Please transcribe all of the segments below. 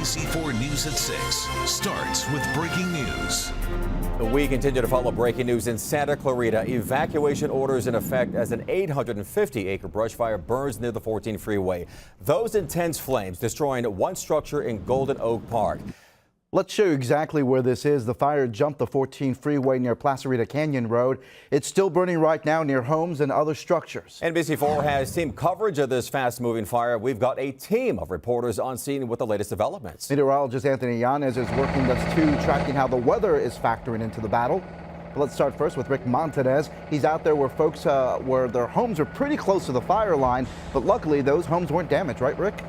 NBC4 News at 6 starts with breaking news. We continue to follow breaking news in Santa Clarita. Evacuation orders in effect as an 850-acre brush fire burns near the 14 freeway. Those intense flames destroying one structure in Golden Oak Park. Let's show you exactly where this is. The fire jumped the 14 freeway near Placerita Canyon Road. It's still burning right now near homes and other structures. NBC4 has team coverage of this fast-moving fire. We've got a team of reporters on scene with the latest developments. Meteorologist Anthony Yanez is working with us too, tracking how the weather is factoring into the battle. But let's start first with Rick Montanez. He's out there where folks, where their homes are pretty close to the fire line, but luckily those homes weren't damaged, right, Rick?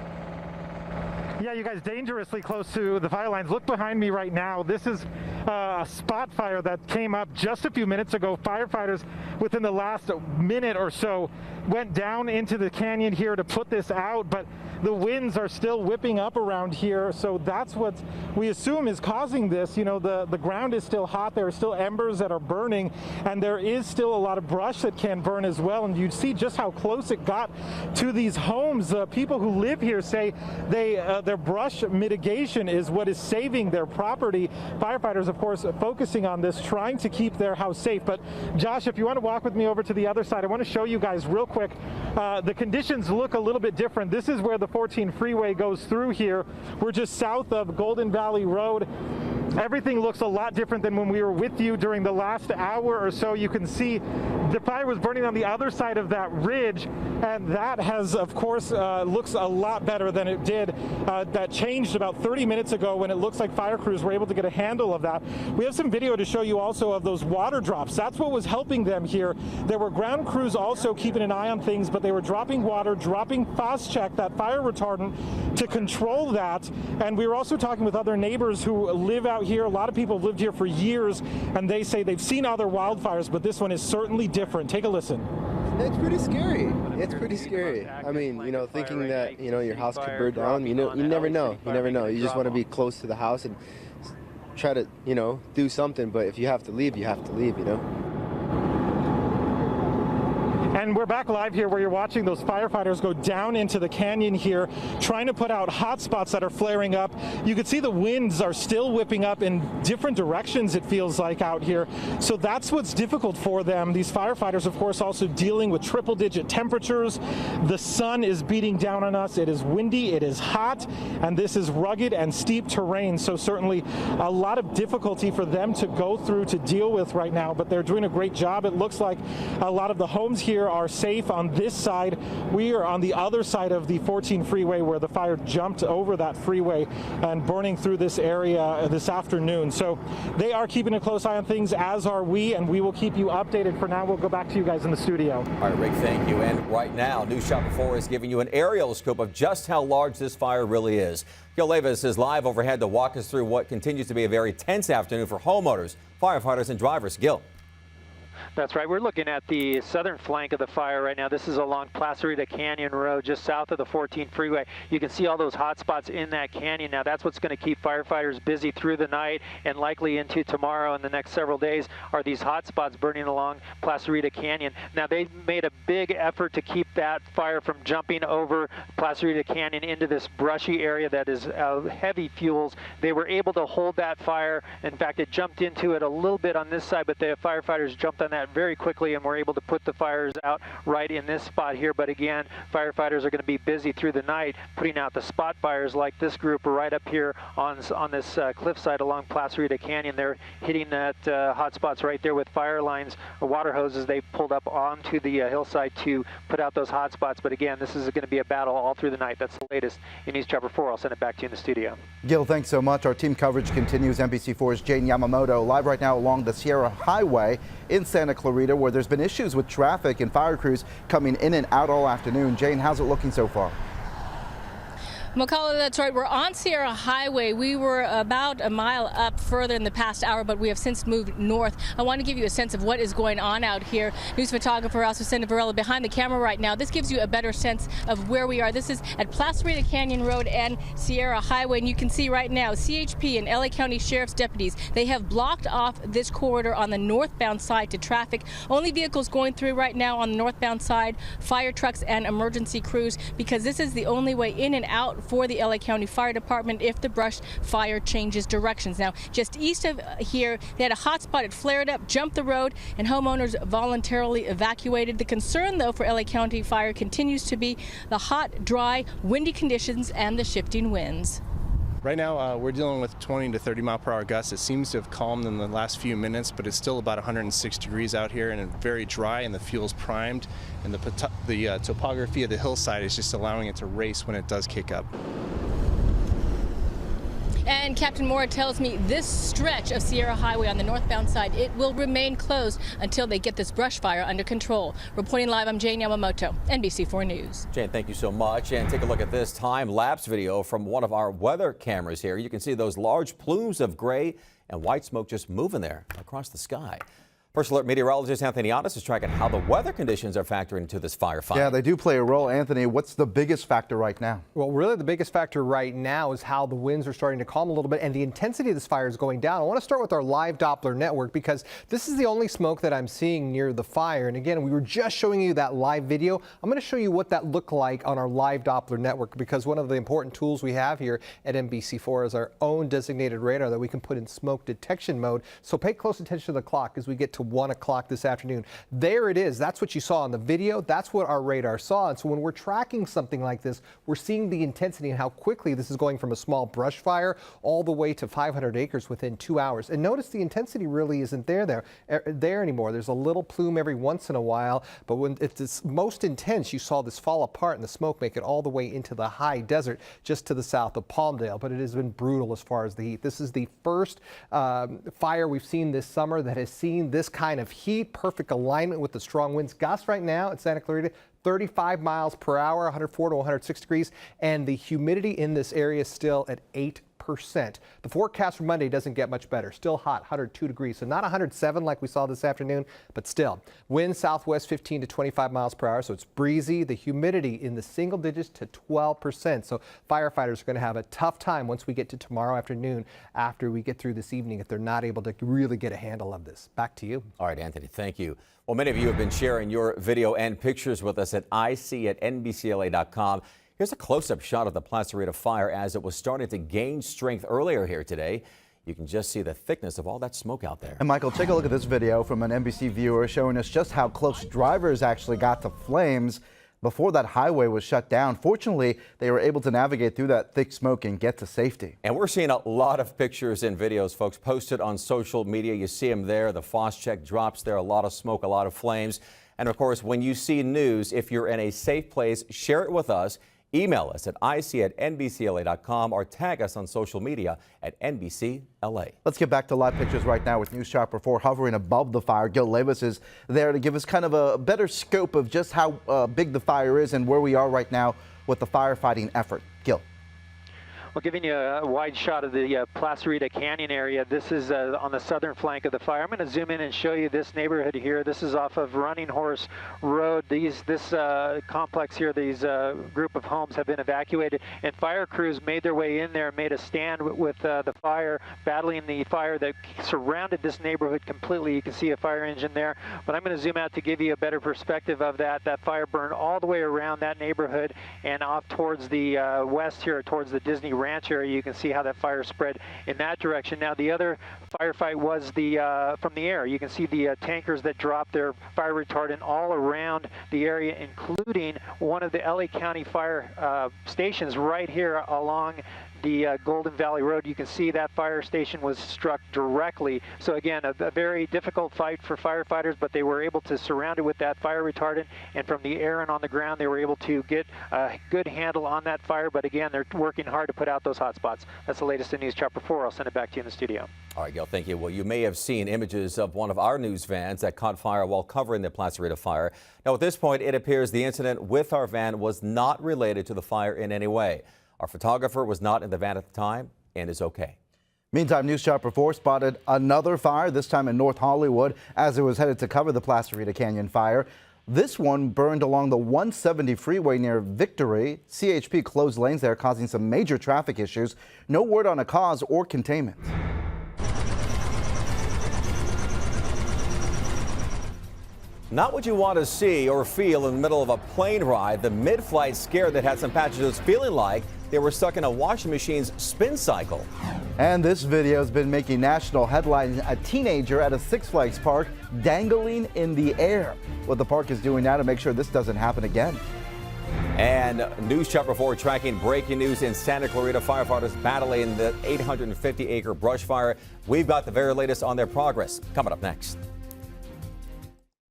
Yeah, you guys dangerously close to the fire lines. Look behind me right now. This is a spot fire that came up just a few minutes ago. Firefighters within the last minute or so went down into the canyon here to put this out, but the winds are still whipping up around here, so that's what we assume is causing this. You know, the ground is still hot. There are still embers that are burning, and there is still a lot of brush that can burn as well, and you see just how close it got to these homes. People who live here say their brush mitigation is what is saving their property. Firefighters, of course, focusing on this, trying to keep their house safe. But Josh, if you want to walk with me over to the other side, I want to show you guys real quick. The conditions look a little bit different. This is where the 14 freeway goes through here. We're just south of Golden Valley Road. Everything looks a lot different than when we were with you during the last hour or so. You can see the fire was burning on the other side of that ridge, and that has, of course, looks a lot better than it did. That changed about 30 minutes ago when it looks like fire crews were able to get a handle of that. We have some video to show you also of those water drops. That's what was helping them here. There were ground crews also keeping an eye on things, but they were dropping water, dropping fast check, that fire retardant, to control that. And we were also talking with other neighbors who live out here. A lot of people have lived here for years, and they say they've seen other wildfires, but this one is certainly different. Take a listen. It's pretty scary. It's pretty scary. I mean, you know, thinking that, you know, your house could burn down, you never know. You never know. You just want to be close to the house and try to, you know, do something. But if you have to leave, you have to leave, you know. And we're back live here where you're watching those firefighters go down into the canyon here, trying to put out hot spots that are flaring up. You can see the winds are still whipping up in different directions, it feels like, out here. So that's what's difficult for them. These firefighters, of course, also dealing with triple-digit temperatures. The sun is beating down on us. It is windy, it is hot, and this is rugged and steep terrain. So certainly a lot of difficulty for them to go through, to deal with right now, but they're doing a great job. It looks like a lot of the homes here are safe on this side. We are on the other side of the 14 freeway where the fire jumped over that freeway and burning through this area this afternoon. So they are keeping a close eye on things, as are we, and we will keep you updated. For now, we'll go back to you guys in the studio. All right, Rick, thank you. And right now, News Chopper 4 is giving you an aerial scope of just how large this fire really is. Gil Levis is live overhead to walk us through what continues to be a very tense afternoon for homeowners, firefighters, and drivers. Gil. That's right. We're looking at the southern flank of the fire right now. This is along Placerita Canyon Road, just south of the 14 freeway. You can see all those hot spots in that canyon. Now, that's what's going to keep firefighters busy through the night and likely into tomorrow and the next several days are these hot spots burning along Placerita Canyon. Now, they made a big effort to keep that fire from jumping over Placerita Canyon into this brushy area that is heavy fuels. They were able to hold that fire. In fact, it jumped into it a little bit on this side, but the firefighters jumped on that very quickly and were able to put the fires out right in this spot here. But again, firefighters are going to be busy through the night putting out the spot fires like this group right up here on this cliffside along Placerita Canyon. They're hitting that hot spots right there with fire lines, water hoses they pulled up onto the hillside to put out those hot spots. But again, this is going to be a battle all through the night. That's the latest in News Chopper 4. I'll send it back to you in the studio. Gil, thanks so much. Our team coverage continues. NBC4's Jane Yamamoto live right now along the Sierra Highway in Santa Clarita, where there's been issues with traffic and fire crews coming in and out all afternoon. Jane, how's it looking so far? McCullough, that's right. We're on Sierra Highway. We were about a mile up further in the past hour, but we have since moved north. I want to give you a sense of what is going on out here. News photographer Azucena Varela behind the camera right now. This gives you a better sense of where we are. This is at Placerita Canyon Road and Sierra Highway, and you can see right now CHP and LA County Sheriff's deputies, they have blocked off this corridor on the northbound side to traffic. Only vehicles going through right now on the northbound side, fire trucks and emergency crews, because this is the only way in and out for the LA County Fire Department if the brush fire changes directions. Now, just east of here, they had a hot spot. It flared up, jumped the road, and homeowners voluntarily evacuated. The concern, though, for LA County Fire continues to be the hot, dry, windy conditions and the shifting winds. Right now, we're dealing with 20 to 30 mile per hour gusts. It seems to have calmed in the last few minutes, but it's still about 106 degrees out here, and it's very dry, and the fuel's primed, and the topography of the hillside is just allowing it to race when it does kick up. And Captain Mora tells me this stretch of Sierra Highway on the northbound side, it will remain closed until they get this brush fire under control. Reporting live, I'm Jane Yamamoto, NBC4 News. Jane, thank you so much. And take a look at this time-lapse video from one of our weather cameras here. You can see those large plumes of gray and white smoke just moving there across the sky. First Alert meteorologist Anthony Otis is tracking how the weather conditions are factoring into this firefight. Yeah, they do play a role. Anthony, what's the biggest factor right now? Well, really the biggest factor right now is how the winds are starting to calm a little bit and the intensity of this fire is going down. I want to start with our live Doppler network because this is the only smoke that I'm seeing near the fire. And again, we were just showing you that live video. I'm going to show you what that looked like on our live Doppler network because one of the important tools we have here at NBC4 is our own designated radar that we can put in smoke detection mode. So pay close attention to the clock as we get to 1 o'clock this afternoon. There it is. That's what you saw in the video. That's what our radar saw. And so when we're tracking something like this, we're seeing the intensity and how quickly this is going from a small brush fire all the way to 500 acres within 2 hours. And notice the intensity really isn't there anymore. There's a little plume every once in a while, but when it's most intense, you saw this fall apart and the smoke make it all the way into the high desert just to the south of Palmdale. But it has been brutal as far as the heat. This is the first fire we've seen this summer that has seen this kind of heat, perfect alignment with the strong winds. Gusts right now at Santa Clarita, 35 miles per hour, 104 to 106 degrees, and the humidity in this area is still at 8%. The forecast for Monday doesn't get much better. Still hot, 102 degrees. So not 107 like we saw this afternoon, but still. Wind southwest 15 to 25 miles per hour, so it's breezy. The humidity in the single digits to 12%. So firefighters are going to have a tough time once we get to tomorrow afternoon after we get through this evening if they're not able to really get a handle of this. Back to you. All right, Anthony, thank you. Well, many of you have been sharing your video and pictures with us at IC@NBCLA.com. Here's a close-up shot of the Placerita fire as it was starting to gain strength earlier here today. You can just see the thickness of all that smoke out there. And Michael, take a look at this video from an NBC viewer showing us just how close drivers actually got to flames before that highway was shut down. Fortunately, they were able to navigate through that thick smoke and get to safety. And we're seeing a lot of pictures and videos, folks, posted on social media. You see them there. The Phos-Chek drops there. A lot of smoke, a lot of flames. And of course, when you see news, if you're in a safe place, share it with us. Email us at IC@NBCLA.com or tag us on social media at NBCLA. Let's get back to live pictures right now with News Chopper 4 hovering above the fire. Gil Levis is there to give us kind of a better scope of just how big the fire is and where we are right now with the firefighting effort. Gil. Well, giving you a wide shot of the Placerita Canyon area. This is on the southern flank of the fire. I'm going to zoom in and show you this neighborhood here. This is off of Running Horse Road. This complex here, these group of homes have been evacuated, and fire crews made their way in there, made a stand with the fire, battling the fire that surrounded this neighborhood completely. You can see a fire engine there, but I'm going to zoom out to give you a better perspective of that. That fire burned all the way around that neighborhood and off towards the west here, towards the Disney Ranch area. You can see how that fire spread in that direction. Now the other firefight was from the air. You can see the tankers that dropped their fire retardant all around the area, including one of the LA County fire stations right here along the Golden Valley Road. You can see that fire station was struck directly. So again, a very difficult fight for firefighters, but they were able to surround it with that fire retardant, and from the air and on the ground, they were able to get a good handle on that fire. But again, they're working hard to put out those hot spots. That's the latest in News Chopper 4. I'll send it back to you in the studio. All right, Gil, thank you. Well, you may have seen images of one of our news vans that caught fire while covering the Placerita fire. Now, at this point, it appears the incident with our van was not related to the fire in any way. Our photographer was not in the van at the time and is okay. Meantime, News Chopper 4 spotted another fire, this time in North Hollywood, as it was headed to cover the Placerita Canyon fire. This one burned along the 170 freeway near Victory. CHP closed lanes there, causing some major traffic issues. No word on a cause or containment. Not what you want to see or feel in the middle of a plane ride. The mid-flight scare that had some passengers feeling like They were stuck in a washing machine's spin cycle. And this video has been making national headlines. A teenager at a Six Flags park dangling in the air. What the park is doing now to make sure this doesn't happen again. And News Chopper 4 tracking breaking news in Santa Clarita. Firefighters battling the 850-acre brush fire. We've got the very latest on their progress coming up next.